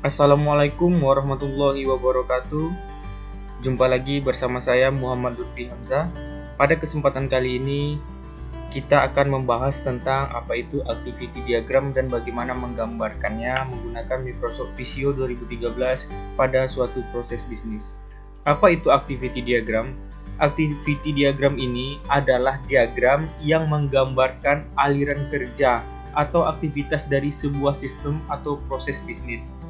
Assalamualaikum warahmatullahi wabarakatuh. Jumpa lagi bersama saya Muhammad Lutfi Hamzah. Pada kesempatan kali ini kita akan membahas tentang apa itu activity diagram dan bagaimana menggambarkannya menggunakan Microsoft Visio 2013 pada suatu proses bisnis. Apa itu activity diagram? Activity diagram ini adalah diagram yang menggambarkan aliran kerja atau aktivitas dari sebuah sistem atau proses bisnis.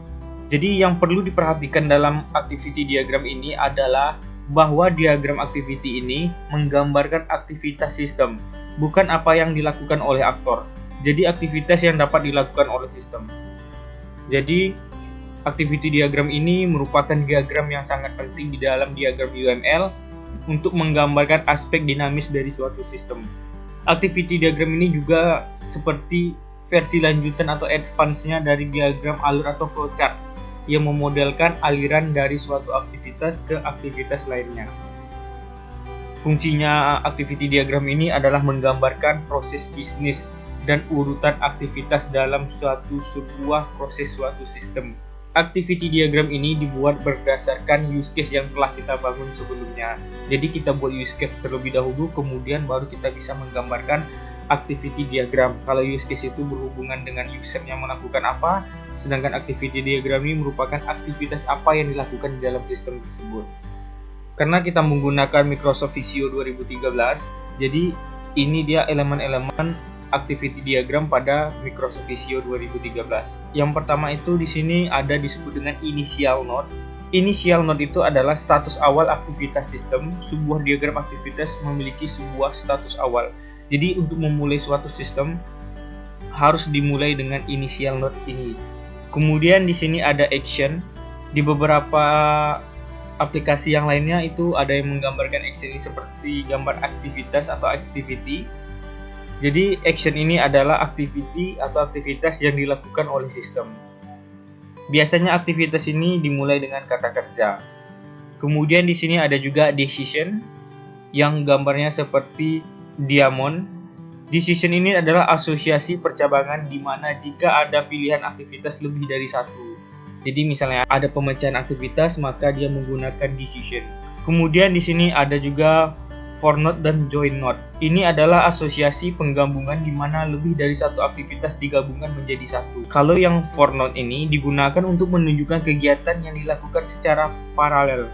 Jadi yang perlu diperhatikan dalam activity diagram ini adalah bahwa diagram activity ini menggambarkan aktivitas sistem, bukan apa yang dilakukan oleh aktor. Jadi aktivitas yang dapat dilakukan oleh sistem. Jadi activity diagram ini merupakan diagram yang sangat penting di dalam diagram UML untuk menggambarkan aspek dinamis dari suatu sistem. Activity diagram ini juga seperti versi lanjutan atau advance-nya dari diagram alur atau flowchart yang memodelkan aliran dari suatu aktivitas ke aktivitas lainnya. Fungsinya activity diagram ini adalah menggambarkan proses bisnis dan urutan aktivitas dalam sebuah proses suatu sistem. Activity diagram ini dibuat berdasarkan use case yang telah kita bangun sebelumnya. Jadi kita buat use case terlebih dahulu, kemudian baru kita bisa menggambarkan activity diagram. Kalau use case itu berhubungan dengan user yang melakukan apa, sedangkan activity diagram ini merupakan aktivitas apa yang dilakukan di dalam sistem tersebut. Karena kita menggunakan Microsoft Visio 2013, jadi ini dia elemen-elemen activity diagram pada Microsoft Visio 2013. Yang pertama itu di sini ada disebut dengan initial node. Initial node itu adalah status awal aktivitas sistem. Sebuah diagram aktivitas memiliki sebuah status awal. Jadi untuk memulai suatu sistem harus dimulai dengan initial node ini. Kemudian di sini ada action. Di beberapa aplikasi yang lainnya itu ada yang menggambarkan action ini seperti gambar aktivitas atau activity. Jadi action ini adalah activity atau aktivitas yang dilakukan oleh sistem. Biasanya aktivitas ini dimulai dengan kata kerja. Kemudian di sini ada juga decision yang gambarnya seperti diamond. Decision ini adalah asosiasi percabangan di mana jika ada pilihan aktivitas lebih dari satu. Jadi misalnya ada pemecahan aktivitas, maka dia menggunakan decision. Kemudian di sini ada juga for node dan join node. Ini adalah asosiasi penggabungan di mana lebih dari satu aktivitas digabungkan menjadi satu. Kalau yang for node ini digunakan untuk menunjukkan kegiatan yang dilakukan secara paralel.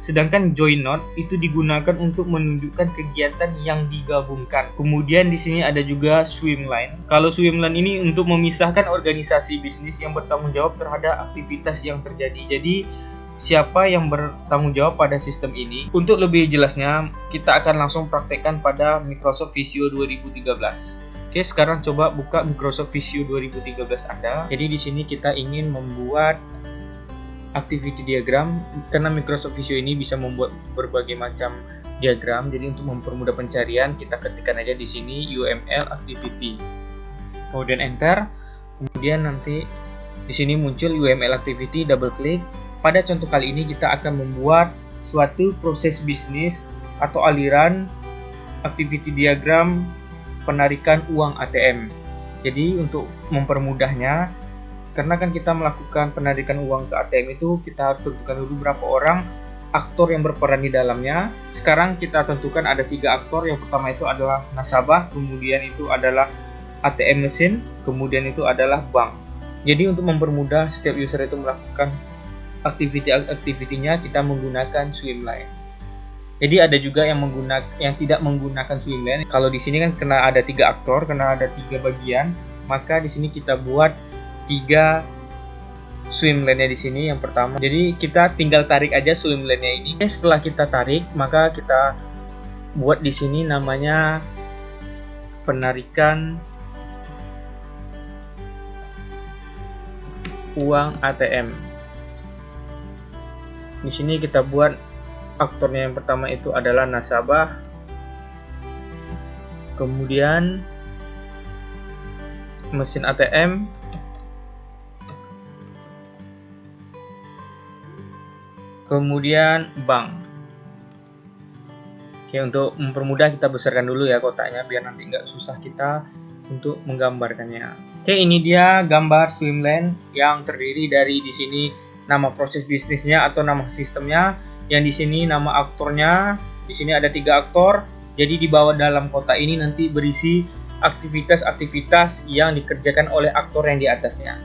Sedangkan join node itu digunakan untuk menunjukkan kegiatan yang digabungkan. Kemudian di sini ada juga swimline. Kalau swimline ini untuk memisahkan organisasi bisnis yang bertanggung jawab terhadap aktivitas yang terjadi. Jadi siapa yang bertanggung jawab pada sistem ini? Untuk lebih jelasnya, kita akan langsung praktekkan pada Microsoft Visio 2013. Oke, sekarang coba buka Microsoft Visio 2013 Anda. Jadi di sini kita ingin membuat activity diagram. Karena Microsoft Visio ini bisa membuat berbagai macam diagram. Jadi untuk mempermudah pencarian, kita ketikkan aja di sini UML activity. Kemudian enter. Kemudian nanti di sini muncul UML activity, double klik. Pada contoh kali ini kita akan membuat suatu proses bisnis atau aliran activity diagram penarikan uang ATM. Jadi untuk mempermudahnya, karena kan kita melakukan penarikan uang ke ATM itu, kita harus tentukan dulu berapa orang aktor yang berperan di dalamnya. Sekarang kita tentukan ada 3 aktor. Yang pertama itu adalah nasabah, kemudian itu adalah ATM mesin, kemudian itu adalah bank. Jadi untuk mempermudah setiap user itu melakukan aktivitinya, kita menggunakan swimline. Jadi ada juga yang tidak menggunakan swimline. Kalau di sini kan karena ada 3 aktor, karena ada 3 bagian, maka di sini kita buat 3 swimline-nya di sini. Yang pertama, jadi kita tinggal tarik aja swimline-nya ini. Setelah kita tarik, maka kita buat di sini namanya penarikan uang ATM. Di sini kita buat aktornya yang pertama itu adalah nasabah. Kemudian mesin ATM. Kemudian bank. Oke, untuk mempermudah kita besarkan dulu ya kotaknya biar nanti nggak susah kita untuk menggambarkannya. Oke, ini dia gambar Swimlane yang terdiri dari di sini nama proses bisnisnya atau nama sistemnya, yang di sini nama aktornya. Di sini ada 3 aktor. Jadi di bawah dalam kotak ini nanti berisi aktivitas-aktivitas yang dikerjakan oleh aktor yang di atasnya.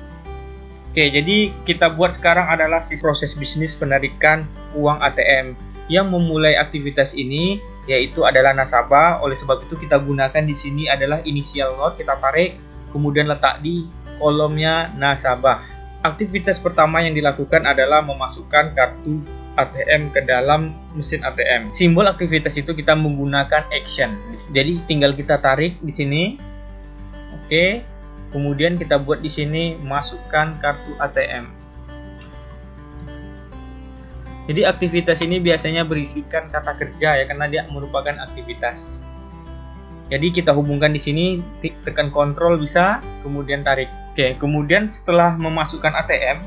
Oke, jadi kita buat sekarang adalah proses bisnis penarikan uang ATM. Yang memulai aktivitas ini yaitu adalah nasabah. Oleh sebab itu kita gunakan di sini adalah initial note, kita tarik kemudian letak di kolomnya nasabah. Aktivitas pertama yang dilakukan adalah memasukkan kartu ATM ke dalam mesin ATM. Simbol aktivitas itu kita menggunakan action. Jadi tinggal kita tarik di sini. Oke. Kemudian kita buat di sini masukkan kartu ATM. Jadi aktivitas ini biasanya berisikan kata kerja ya, karena dia merupakan aktivitas. Jadi kita hubungkan di sini, tekan kontrol bisa, kemudian tarik. Oke, kemudian setelah memasukkan ATM,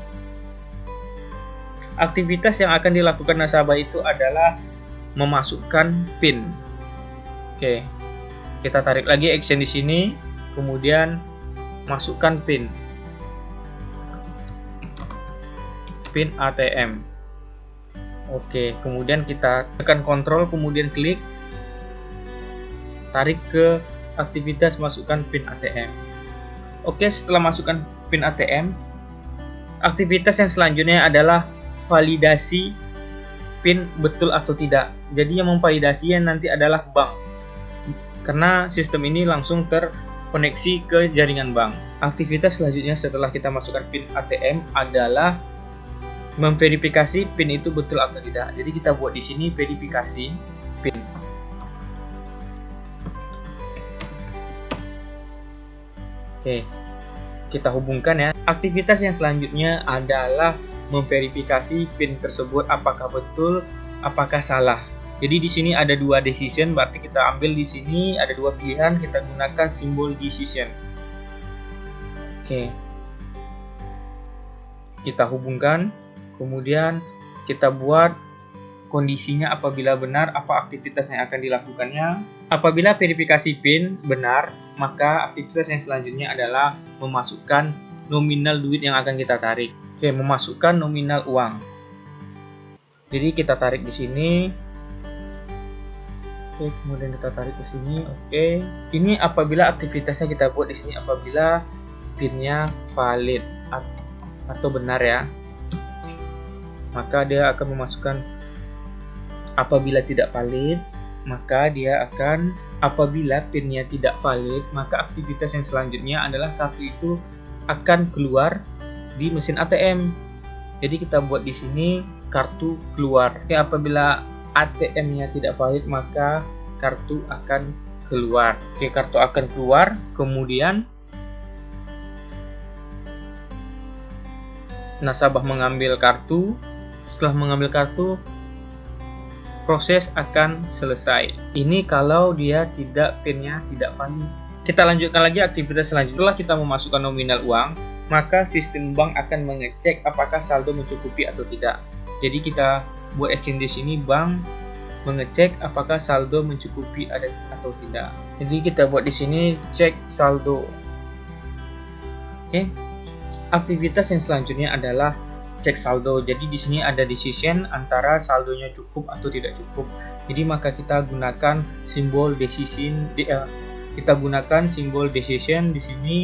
aktivitas yang akan dilakukan nasabah itu adalah memasukkan PIN. Oke, kita tarik lagi action di sini, kemudian masukkan PIN. PIN ATM. Oke, kemudian kita tekan kontrol, kemudian klik. Tarik ke aktivitas masukkan PIN ATM. Oke, setelah masukkan PIN ATM, aktivitas yang selanjutnya adalah validasi PIN betul atau tidak. Jadi yang memvalidasinya nanti adalah bank, karena sistem ini langsung terkoneksi ke jaringan bank. Aktivitas selanjutnya setelah kita masukkan PIN ATM adalah memverifikasi PIN itu betul atau tidak. Jadi kita buat di sini verifikasi PIN. Oke, kita hubungkan ya. Aktivitas yang selanjutnya adalah memverifikasi PIN tersebut apakah betul, apakah salah. Jadi di sini ada 2 decision, berarti kita ambil di sini ada 2 pilihan, kita gunakan simbol decision. Oke. Kita hubungkan, kemudian kita buat kondisinya apabila benar apa aktivitas yang akan dilakukannya. Apabila verifikasi PIN benar, maka aktivitas yang selanjutnya adalah memasukkan nominal duit yang akan kita tarik. Oke, memasukkan nominal uang. Jadi kita tarik di sini. Oke, kemudian kita tarik ke sini. Oke. Ini apabila aktivitasnya kita buat di sini apabila PIN-nya valid atau benar ya. Maka dia akan memasukkan. Apabila tidak valid, maka dia akan, apabila PIN-nya tidak valid, maka aktivitas yang selanjutnya adalah kartu itu akan keluar di mesin ATM. Jadi kita buat di sini kartu keluar. Oke, apabila ATM-nya tidak valid, maka kartu akan keluar. Oke, kartu akan keluar, kemudian nasabah mengambil kartu. Setelah mengambil kartu, proses akan selesai. Ini kalau dia PIN-nya tidak valid. Kita lanjutkan lagi aktivitas selanjutnya. Setelah kita memasukkan nominal uang, maka sistem bank akan mengecek apakah saldo mencukupi atau tidak. Jadi kita buat action di sini, bank mengecek apakah saldo mencukupi atau tidak. Jadi kita buat di sini cek saldo. Oke. Aktivitas yang selanjutnya adalah cek saldo. Jadi di sini ada decision antara saldonya cukup atau tidak cukup. Jadi maka kita gunakan simbol decision. Kita gunakan simbol decision di sini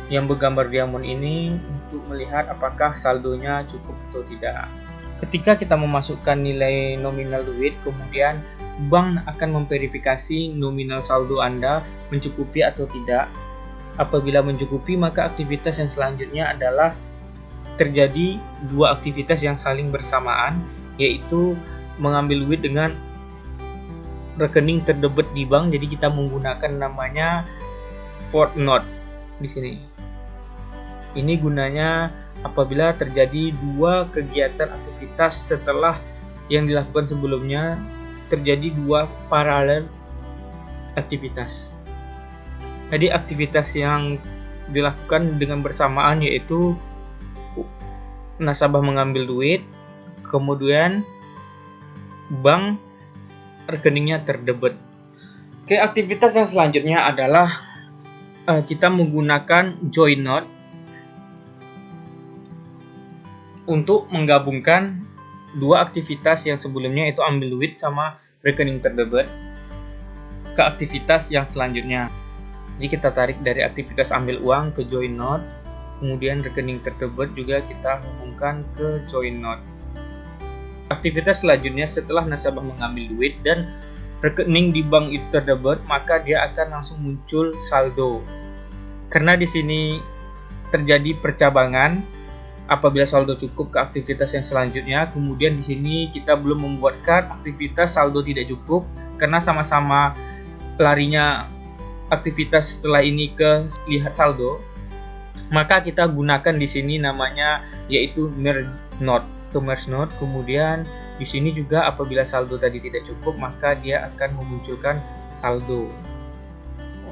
yang bergambar diamond ini untuk melihat apakah saldonya cukup atau tidak. Ketika kita memasukkan nilai nominal duit, kemudian bank akan memverifikasi nominal saldo Anda mencukupi atau tidak. Apabila mencukupi, maka aktivitas yang selanjutnya adalah terjadi 2 aktivitas yang saling bersamaan, yaitu mengambil duit dengan rekening terdebit di bank. Jadi kita menggunakan namanya fortnote di sini. Ini gunanya apabila terjadi 2 kegiatan aktivitas setelah yang dilakukan sebelumnya, terjadi 2 paralel aktivitas. Jadi aktivitas yang dilakukan dengan bersamaan yaitu nasabah mengambil duit, kemudian bank rekeningnya terdebit. Oke, aktivitas yang selanjutnya adalah kita menggunakan join node untuk menggabungkan dua aktivitas yang sebelumnya, itu ambil duit sama rekening terdebit, ke aktivitas yang selanjutnya. Jadi kita tarik dari aktivitas ambil uang ke join node, kemudian rekening terdebit juga kita hubungkan ke join node. Aktivitas selanjutnya setelah nasabah mengambil duit dan rekening di bank itu terdebit, maka dia akan langsung muncul saldo. Karena di sini terjadi percabangan, apabila saldo cukup ke aktivitas yang selanjutnya, kemudian di sini kita belum membuatkan aktivitas saldo tidak cukup karena sama-sama larinya aktivitas setelah ini ke lihat saldo, maka kita gunakan di sini namanya yaitu merge node. Ke merge node, kemudian di sini juga apabila saldo tadi tidak cukup, maka dia akan memunculkan saldo.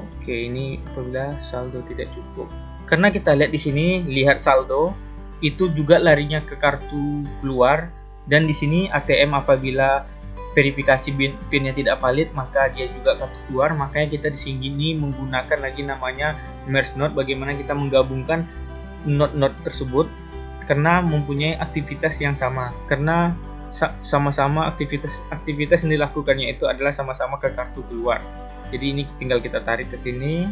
Oke, ini apabila saldo tidak cukup. Karena kita lihat di sini, lihat saldo itu juga larinya ke kartu keluar, dan di sini ATM apabila verifikasi PIN-nya tidak valid, maka dia juga kartu keluar. Makanya kita di sini menggunakan lagi namanya merge node, bagaimana kita menggabungkan node-node tersebut karena mempunyai aktivitas yang sama, karena sama-sama aktivitas yang dilakukannya itu adalah sama-sama ke kartu keluar. Jadi ini tinggal kita tarik ke sini,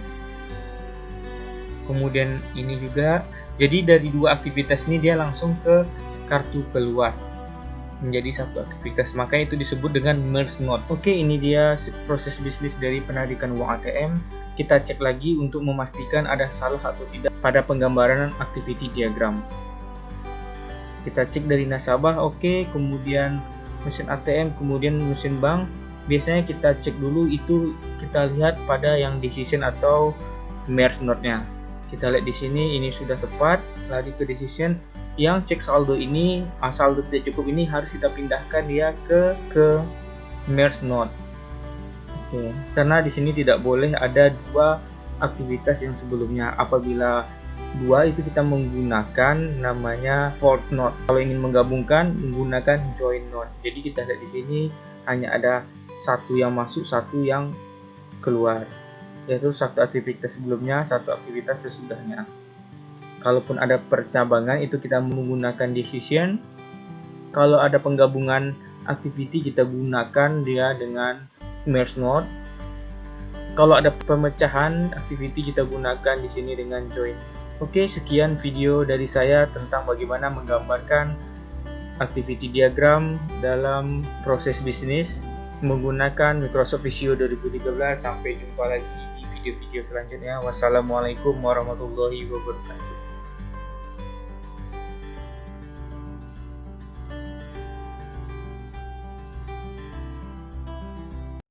kemudian ini juga. Jadi dari dua aktivitas ini dia langsung ke kartu keluar menjadi satu aktivitas, makanya itu disebut dengan merge node. Oke, ini dia proses bisnis dari penarikan uang ATM. Kita cek lagi untuk memastikan ada salah atau tidak pada penggambaran activity diagram. Kita cek dari nasabah, oke, kemudian mesin ATM, kemudian mesin bank. Biasanya kita cek dulu itu, kita lihat pada yang decision atau merge node-nya. Kita lihat di sini, ini sudah tepat, lari ke decision. Yang cek saldo ini, saldo tidak cukup ini harus kita pindahkan dia ke merge node. Oke, karena di sini tidak boleh ada dua aktivitas yang sebelumnya. Apabila dua itu kita menggunakan namanya fold node. Kalau ingin menggabungkan menggunakan join node. Jadi kita lihat di sini hanya ada satu yang masuk, satu yang keluar, yaitu satu aktivitas sebelumnya, satu aktivitas sesudahnya. Kalaupun ada percabangan itu kita menggunakan decision. Kalau ada penggabungan activity kita gunakan dia dengan merge node. Kalau ada pemecahan activity kita gunakan di sini dengan join. Oke, sekian video dari saya tentang bagaimana menggambarkan activity diagram dalam proses bisnis menggunakan Microsoft Visio 2013. Sampai jumpa lagi di video-video selanjutnya. Wassalamualaikum warahmatullahi wabarakatuh.